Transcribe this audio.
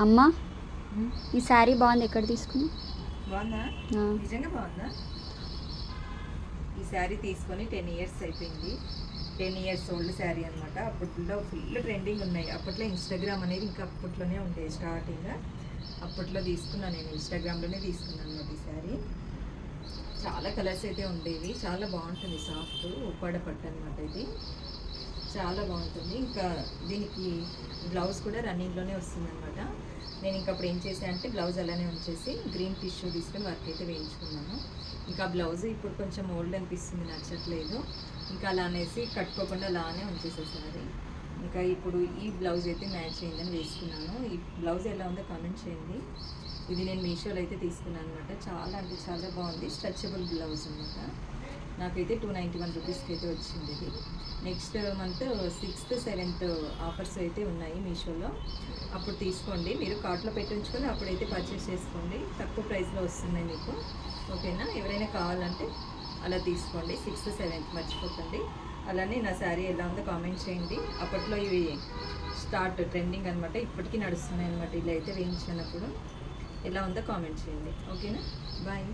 అమ్మా ఈ శారీ బాగుంది, ఎక్కడ తీసుకుని? బాగుందా? నిజంగా బాగుందా? ఈ శారీ తీసుకొని 10 years అయిపోయింది. 10 years ఓల్డ్ శారీ అనమాట. అప్పట్లో ఫుల్ ట్రెండింగ్ ఉన్నాయి. అప్పట్లో ఇన్స్టాగ్రామ్ అనేది ఇంకా అప్పట్లోనే ఉండేది స్టార్టింగ్. అప్పట్లో తీసుకున్నాను, నేను ఇన్స్టాగ్రామ్లోనే తీసుకున్నాను అనమాట ఈ శారీ. చాలా కలర్స్ అయితే ఉండేవి. చాలా బాగుంటుంది, సాఫ్ట్ ఉప్పాడ పట్టు అనమాట ఇది. చాలా బాగుంటుంది. ఇంకా దీనికి బ్లౌజ్ కూడా రన్నింగ్లోనే వస్తుంది అనమాట. నేను ఇంకా అప్పుడు ఏం చేశాను అంటే బ్లౌజ్ అలానే ఉంచేసి గ్రీన్ టిష్యూ తీసుకొని వర్క్ అయితే వేయించుకున్నాను. ఇంకా బ్లౌజ్ ఇప్పుడు కొంచెం ఓల్డ్ అనిపిస్తుంది, నచ్చట్లేదు. ఇంకా అలా అనేసి కట్టుకోకుండా అలానే ఉంచేసేసారి. ఇంకా ఇప్పుడు ఈ బ్లౌజ్ అయితే మ్యాచ్ అయిందని వేసుకున్నాను. ఈ బ్లౌజ్ ఎలా ఉందో కామెంట్ చేయండి. ఇది నేను మీషోలో అయితే తీసుకున్నాను అనమాట. చాలా అంటే చాలా బాగుంది. స్ట్రెచబుల్ బ్లౌజ్ అనమాట. నాకైతే 291 రూపీస్కి అయితే వచ్చింది ఇది. Next month 6th 7th offers అయితే ఉన్నాయి మీషోలో. అప్పుడు తీసుకోండి, మీరు కార్ట్లో పెట్టి ఉంచుకొని అప్పుడైతే పర్చేస్ చేసుకోండి. తక్కువ ప్రైస్లో వస్తున్నాయి మీకు. ఓకేనా? ఎవరైనా కావాలంటే అలా తీసుకోండి. 6th 7th మర్చిపోకండి. అలానే నా శారీ ఎలా ఉందో కామెంట్ చేయండి. అప్పట్లో ఇవి ట్రెండింగ్ అనమాట, ఇప్పటికీ నడుస్తున్నాయి అనమాట. ఇలా అయితే వేయించినప్పుడు ఎలా ఉందో కామెంట్ చేయండి. ఓకేనా? బాయ్.